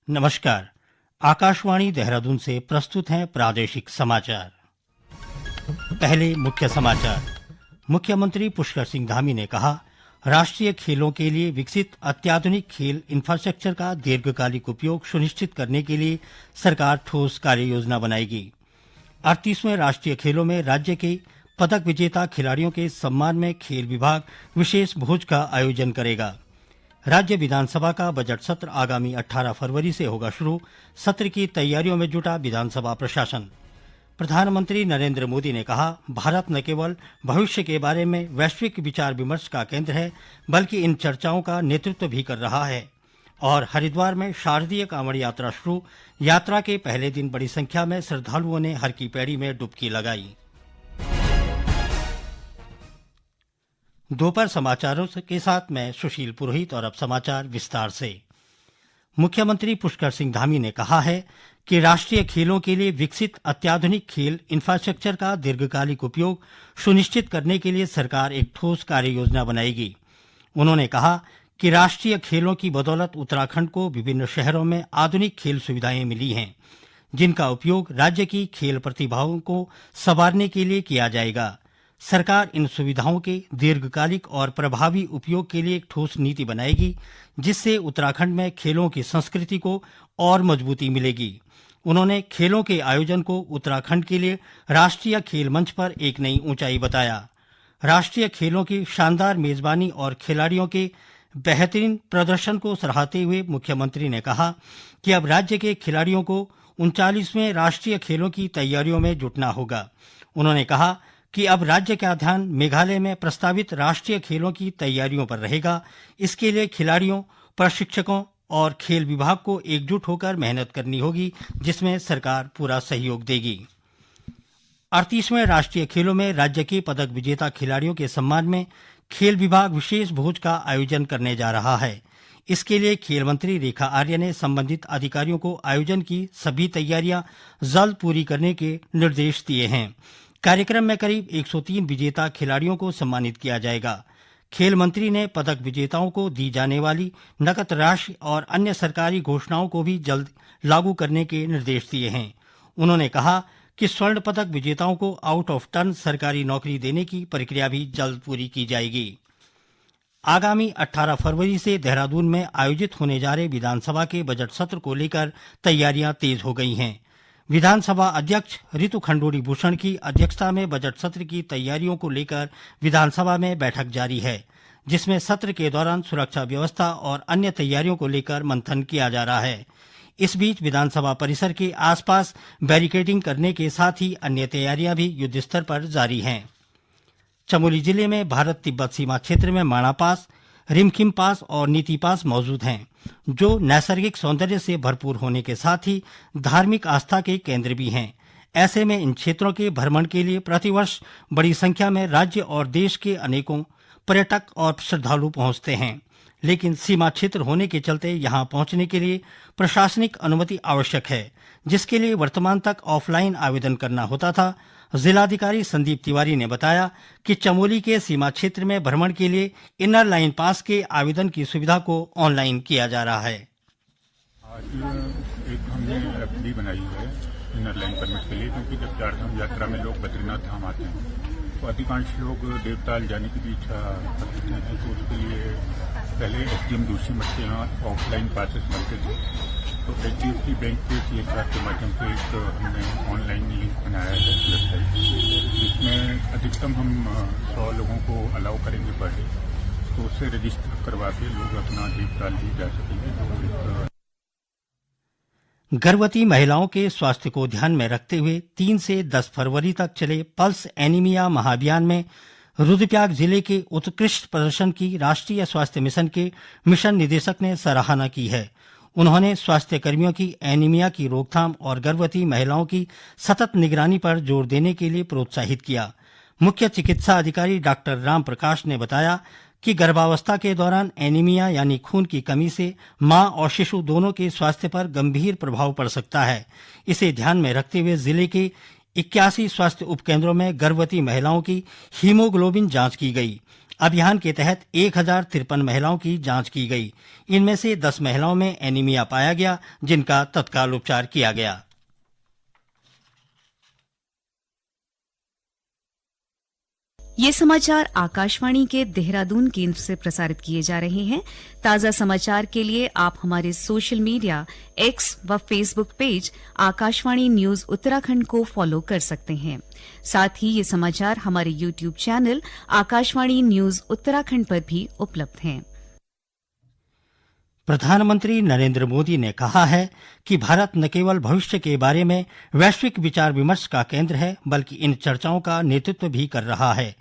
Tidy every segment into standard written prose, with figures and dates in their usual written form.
नमस्कार। आकाशवाणी देहरादून से प्रस्तुत हैं प्रादेशिक समाचार। पहले मुख्य समाचार। मुख्यमंत्री पुष्कर सिंह धामी ने कहा, राष्ट्रीय खेलों के लिए विकसित अत्याधुनिक खेल इंफ्रास्ट्रक्चर का दीर्घकालिक उपयोग सुनिश्चित करने के लिए सरकार ठोस कार्य योजना बनाएगी। 38वें राष्ट्रीय खेलों में राज्य के पदक विजेता खिलाड़ियों के सम्मान में खेल विभाग विशेष भोज का आयोजन करेगा। राज्य विधानसभा का बजट सत्र आगामी 18 फरवरी से होगा शुरू। सत्र की तैयारियों में जुटा विधानसभा प्रशासन। प्रधानमंत्री नरेंद्र मोदी ने कहा, भारत न केवल भविष्य के बारे में वैश्विक विचार विमर्श का केंद्र है, बल्कि इन चर्चाओं का नेतृत्व भी कर रहा है। और हरिद्वार में शारदीय कांवड़ यात्रा शुरू। यात्रा के पहले दिन बड़ी संख्या में श्रद्धालुओं ने हर की पैड़ी में डुबकी लगाई। दोपहर समाचारों के साथ मैं सुशील पुरोहित और अब समाचार विस्तार से। मुख्यमंत्री पुष्कर सिंह धामी ने कहा है कि राष्ट्रीय खेलों के लिए विकसित अत्याधुनिक खेल इंफ्रास्ट्रक्चर का दीर्घकालिक उपयोग सुनिश्चित करने के लिए सरकार एक ठोस कार्य योजना बनाएगी। उन्होंने कहा कि राष्ट्रीय खेलों की बदौलत उत्तराखंड को विभिन्न शहरों में आधुनिक खेल सुविधाएं मिली हैं, जिनका उपयोग राज्य की खेल प्रतिभाओं को संवारने के लिए किया जाएगा। सरकार इन सुविधाओं के दीर्घकालिक और प्रभावी उपयोग के लिए एक ठोस नीति बनाएगी, जिससे उत्तराखंड में खेलों की संस्कृति को और मजबूती मिलेगी। उन्होंने खेलों के आयोजन को उत्तराखंड के लिए राष्ट्रीय खेल मंच पर एक नई ऊंचाई बताया। राष्ट्रीय खेलों की शानदार मेजबानी और खिलाड़ियों के बेहतरीन प्रदर्शन को सराहते हुए मुख्यमंत्री ने कहा कि अब राज्य के खिलाड़ियों को 39वें राष्ट्रीय खेलों की तैयारियों में जुटना होगा। उन्होंने कहा कि अब राज्य का ध्यान मेघालय में प्रस्तावित राष्ट्रीय खेलों की तैयारियों पर रहेगा। इसके लिए खिलाड़ियों, प्रशिक्षकों और खेल विभाग को एकजुट होकर मेहनत करनी होगी, जिसमें सरकार पूरा सहयोग देगी। 38वें राष्ट्रीय खेलों में राज्य के पदक विजेता खिलाड़ियों के सम्मान में खेल विभाग विशेष भोज का आयोजन करने जा रहा है। इसके लिए खेल मंत्री रेखा आर्य ने संबंधित अधिकारियों को आयोजन की सभी तैयारियां जल्द पूरी करने के निर्देश दिए हैं। कार्यक्रम में करीब 103 विजेता खिलाड़ियों को सम्मानित किया जाएगा। खेल मंत्री ने पदक विजेताओं को दी जाने वाली नकद राशि और अन्य सरकारी घोषणाओं को भी जल्द लागू करने के निर्देश दिए हैं। उन्होंने कहा कि स्वर्ण पदक विजेताओं को आउट ऑफ टर्न सरकारी नौकरी देने की प्रक्रिया भी जल्द पूरी की जाएगी। आगामी 18 फरवरी से देहरादून में आयोजित होने जा रहे विधानसभा के बजट सत्र को लेकर तैयारियां तेज हो गई हैं। विधानसभा अध्यक्ष ऋतु खंडूड़ी भूषण की अध्यक्षता में बजट सत्र की तैयारियों को लेकर विधानसभा में बैठक जारी है, जिसमें सत्र के दौरान सुरक्षा व्यवस्था और अन्य तैयारियों को लेकर मंथन किया जा रहा है। इस बीच विधानसभा परिसर के आसपास बैरिकेडिंग करने के साथ ही अन्य तैयारियां भी युद्ध स्तर पर जारी हैं। चमोली जिले में भारत तिब्बत सीमा क्षेत्र में माणा पास, रिमखिम पास और नीति पास मौजूद हैं, जो नैसर्गिक सौंदर्य से भरपूर होने के साथ ही धार्मिक आस्था के केंद्र भी हैं। ऐसे में इन क्षेत्रों के भ्रमण के लिए प्रतिवर्ष बड़ी संख्या में राज्य और देश के अनेकों पर्यटक और श्रद्धालु पहुंचते हैं, लेकिन सीमा क्षेत्र होने के चलते यहां पहुंचने के लिए प्रशासनिक अनुमति आवश्यक है, जिसके लिए वर्तमान तक ऑफलाइन आवेदन करना होता था। जिलाधिकारी संदीप तिवारी ने बताया कि चमोली के सीमा क्षेत्र में भ्रमण के लिए इनर लाइन पास के आवेदन की सुविधा को ऑनलाइन किया जा रहा है। आज एक हमने एफडी बनाई है इनर लाइन परमिट के लिए, क्योंकि जब चारधाम यात्रा में लोग बद्रीनाथ धाम आते हैं तो अधिकांश लोग देवताल जाने की भी इच्छा रखते हैं। तो उसके लिए पहले एसडीएम जोशी मठ के यहाँ ऑफलाइन पासेस बनते थे, तो HDFC बैंक के CSR के माध्यम से एक हमने ऑनलाइन लिंक बनाया है वेबसाइट, जिसमें अधिकतम हम 100 लोगों को अलाउ करेंगे पर डे। तो उससे रजिस्टर करवा के लोग अपना देवताल भी जा सकेंगे। गर्भवती महिलाओं के स्वास्थ्य को ध्यान में रखते हुए 3 से 10 फरवरी तक चले पल्स एनीमिया महाअभियान में रुद्रप्रयाग जिले के उत्कृष्ट प्रदर्शन की राष्ट्रीय स्वास्थ्य मिशन के मिशन निदेशक ने सराहना की है। उन्होंने स्वास्थ्य कर्मियों की एनीमिया की रोकथाम और गर्भवती महिलाओं की सतत निगरानी पर जोर देने के लिए प्रोत्साहित किया। मुख्य चिकित्सा अधिकारी डॉक्टर राम प्रकाश ने बताया कि गर्भावस्था के दौरान एनीमिया यानी खून की कमी से मां और शिशु दोनों के स्वास्थ्य पर गंभीर प्रभाव पड़ सकता है। इसे ध्यान में रखते हुए जिले के 81 स्वास्थ्य उपकेंद्रों में गर्भवती महिलाओं की हीमोग्लोबिन जांच की गई। अभियान के तहत 1053 महिलाओं की जांच की गई। इनमें से 10 महिलाओं में एनीमिया पाया गया, जिनका तत्काल उपचार किया गया। ये समाचार आकाशवाणी के देहरादून केंद्र से प्रसारित किए जा रहे हैं। ताजा समाचार के लिए आप हमारे सोशल मीडिया एक्स व Facebook page Akashvani news Uttarakhand को फॉलो कर सकते हैं। साथ ही ये समाचार हमारे YouTube channel Akashvani news Uttarakhand पर भी उपलब्ध हैं। प्रधानमंत्री नरेंद्र मोदी ने कहा है कि भारत न केवल भविष्य के बारे में वैश्विक विचार विमर्श का केंद्र है, बल्कि इन चर्चाओं का नेतृत्व भी कर रहा है।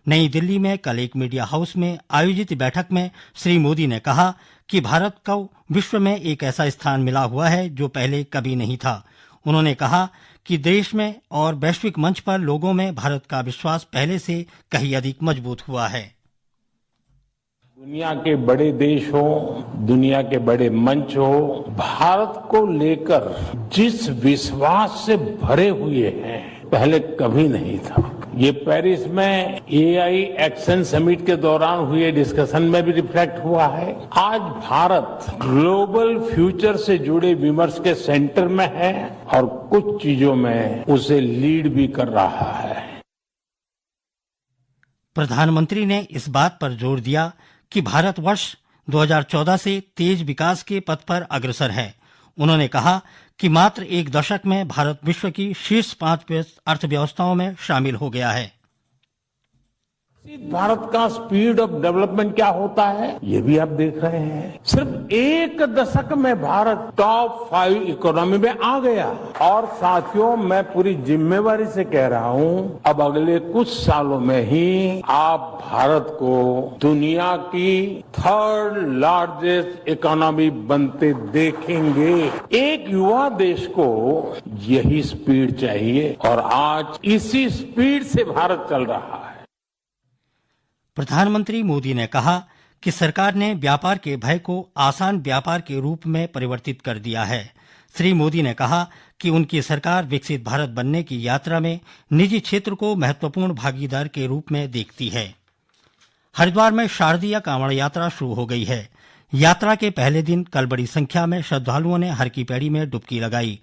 नई दिल्ली में कल एक मीडिया हाउस में आयोजित बैठक में श्री मोदी ने कहा कि भारत को विश्व में एक ऐसा स्थान मिला हुआ है जो पहले कभी नहीं था। उन्होंने कहा कि देश में और वैश्विक मंच पर लोगों में भारत का विश्वास पहले से कहीं अधिक मजबूत हुआ है। दुनिया के बड़े देश हो, दुनिया के बड़े मंच हो, भारत को लेकर जिस विश्वास से भरे हुए हैं पहले कभी नहीं था। ये पेरिस में एआई एक्शन समिट के दौरान हुए डिस्कशन में भी रिफ्लेक्ट हुआ है। आज भारत ग्लोबल फ्यूचर से जुड़े विमर्श के सेंटर में है और कुछ चीजों में उसे लीड भी कर रहा है। प्रधानमंत्री ने इस बात पर जोर दिया कि भारतवर्ष 2014 से तेज विकास के पथ पर अग्रसर है। उन्होंने कहा कि मात्र एक दशक में भारत विश्व की शीर्ष 5 अर्थव्यवस्थाओं में शामिल हो गया है। भारत का स्पीड ऑफ डेवलपमेंट क्या होता है ये भी आप देख रहे हैं। सिर्फ एक दशक में भारत टॉप 5 इकोनॉमी में आ गया। और साथियों, मैं पूरी जिम्मेवारी से कह रहा हूं, अब अगले कुछ सालों में ही आप भारत को दुनिया की 3rd लार्जेस्ट इकोनॉमी बनते देखेंगे। एक युवा देश को यही स्पीड चाहिए और आज इसी स्पीड से भारत चल रहा है। प्रधानमंत्री मोदी ने कहा कि सरकार ने व्यापार के भय को आसान व्यापार के रूप में परिवर्तित कर दिया है। श्री मोदी ने कहा कि उनकी सरकार विकसित भारत बनने की यात्रा में निजी क्षेत्र को महत्वपूर्ण भागीदार के रूप में देखती है। हरिद्वार में शारदीय कांवड़ यात्रा शुरू हो गई है। यात्रा के पहले दिन कल बड़ी संख्या में श्रद्धालुओं ने हर की पैड़ी में डुबकी लगाई।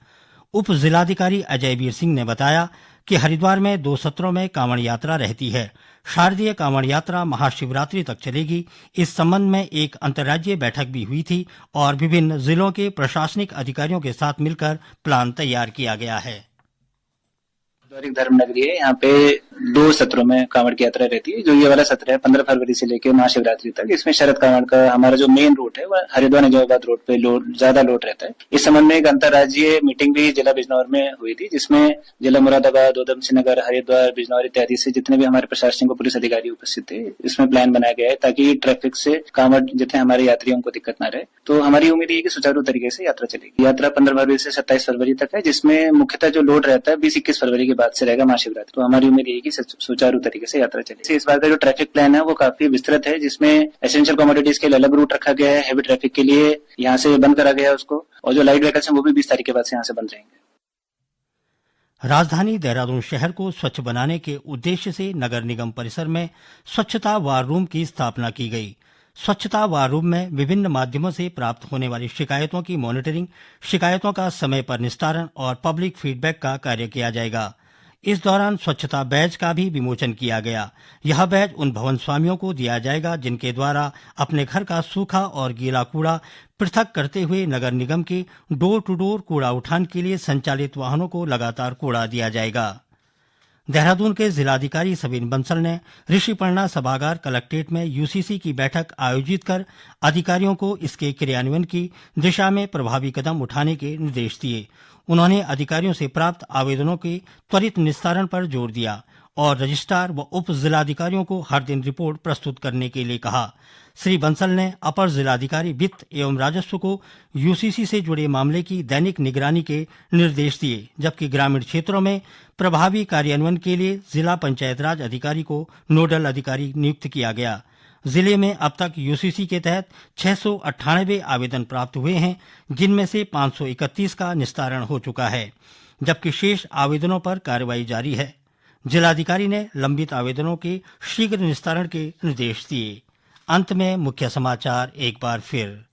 उप जिलाधिकारी अजय वीर सिंह ने बताया कि हरिद्वार में 2 सत्रों में कांवड़ यात्रा रहती है। शारदीय कांवड़ यात्रा महाशिवरात्रि तक चलेगी। इस संबंध में एक अंतर्राज्यीय बैठक भी हुई थी और विभिन्न जिलों के प्रशासनिक अधिकारियों के साथ मिलकर प्लान तैयार किया गया है। हरिद्वार धर्म नगरी है। यहाँ पे 2 सत्रों में कांवड़ की यात्रा रहती है। जो ये वाला सत्र है 15 फरवरी से लेकर महाशिवरात्रि तक, इसमें शरद कांवड़ का हमारा जो मेन रूट है वह हरिद्वार निजामाबाद रोड पे ज्यादा लोड रहता है। इस संबंध में एक अंतर्राज्यीय मीटिंग भी जिला बिजनौर में हुई थी, जिसमें जिला मुरादाबाद, ऊधमसिंह नगर, हरिद्वार, बिजनौर इत्यादि से जितने भी हमारे प्रशासनिक और पुलिस अधिकारी उपस्थित थे, इसमें प्लान बनाया गया है ताकि ट्रैफिक से कांवड़ जितने हमारे यात्रियों को दिक्कत न रहे। तो हमारी उम्मीद है कि सुचारू तरीके से यात्रा चलेगी। यात्रा 15 फरवरी से 27 फरवरी तक है, जिसमें मुख्यतः जो लोड रहता है 20-21 फरवरी के बाद से रहेगा महाशिवरात्रि। तो हमारी उम्मीद है कि सुचारू तरीके से यात्रा चलेगी। इस बार का जो ट्रैफिक प्लान है वो काफी विस्तृत है, जिसमें एसेंशियल कमोडिटीज के लिए अलग रूट रखा गया है, हैवी ट्रैफिक के लिए यहाँ से बंद करा गया है उसको, और जो लाइट व्हीकल्स हैं वो भी 20 तारीख के बाद से यहाँ से बंद रहेंगे। राजधानी देहरादून शहर को स्वच्छ बनाने के उद्देश्य से नगर निगम परिसर में स्वच्छता वार रूम की स्थापना की गई। स्वच्छता वार रूम में विभिन्न माध्यमों से प्राप्त होने वाली शिकायतों की मॉनिटरिंग, शिकायतों का समय पर निस्तारण और पब्लिक फीडबैक का कार्य किया जाएगा। इस दौरान स्वच्छता बैज का भी विमोचन किया गया। यह बैज उन भवन स्वामियों को दिया जाएगा जिनके द्वारा अपने घर का सूखा और गीला कूड़ा पृथक करते हुए नगर निगम के डोर टू डोर कूड़ा उठान के लिए संचालित वाहनों को लगातार कूड़ा दिया जाएगा। देहरादून के जिलाधिकारी सविन बंसल ने ऋषिपर्णा सभागार कलेक्ट्रेट में यूसीसी की बैठक आयोजित कर अधिकारियों को इसके क्रियान्वयन की दिशा में प्रभावी कदम उठाने के निर्देश दिए। उन्होंने अधिकारियों से प्राप्त आवेदनों के त्वरित निस्तारण पर जोर दिया और रजिस्ट्रार व उप जिलाधिकारियों को हर दिन रिपोर्ट प्रस्तुत करने के लिए कहा। श्री बंसल ने अपर जिलाधिकारी वित्त एवं राजस्व को यूसीसी से जुड़े मामले की दैनिक निगरानी के निर्देश दिए, जबकि ग्रामीण क्षेत्रों में प्रभावी कार्यान्वयन के लिए जिला पंचायत राज अधिकारी को नोडल अधिकारी नियुक्त किया गया। जिले में अब तक यूसीसी के तहत 698 आवेदन प्राप्त हुए हैं, जिनमें से 531 का निस्तारण हो चुका है, जबकि शेष आवेदनों पर कार्रवाई जारी है। जिलाधिकारी ने लंबित आवेदनों के शीघ्र निस्तारण के निर्देश दिए। अंत में मुख्य समाचार एक बार फिर।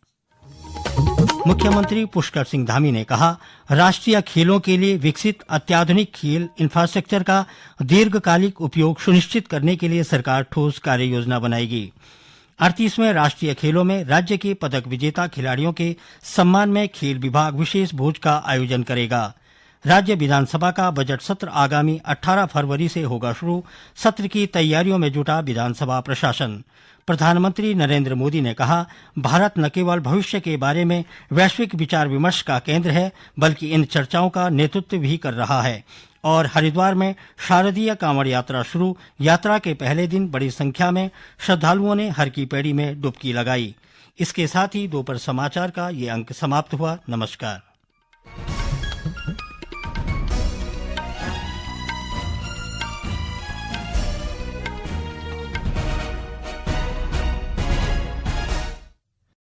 मुख्यमंत्री पुष्कर सिंह धामी ने कहा, राष्ट्रीय खेलों के लिए विकसित अत्याधुनिक खेल इंफ्रास्ट्रक्चर का दीर्घकालिक उपयोग सुनिश्चित करने के लिए सरकार ठोस कार्य योजना बनाएगी। 38वें राष्ट्रीय खेलों में राज्य के पदक विजेता खिलाड़ियों के सम्मान में खेल विभाग विशेष भोज का आयोजन करेगा। राज्य विधानसभा का बजट सत्र आगामी 18 फरवरी से होगा शुरू। सत्र की तैयारियों में जुटा विधानसभा प्रशासन। प्रधानमंत्री नरेंद्र मोदी ने कहा, भारत न केवल भविष्य के बारे में वैश्विक विचार विमर्श का केंद्र है, बल्कि इन चर्चाओं का नेतृत्व भी कर रहा है। और हरिद्वार में शारदीय कांवड़ यात्रा शुरू। यात्रा के पहले दिन बड़ी संख्या में श्रद्धालुओं ने हर की पैड़ी में डुबकी लगाई। इसके साथ ही दोपहर समाचार का ये अंक समाप्त हुआ। नमस्कार।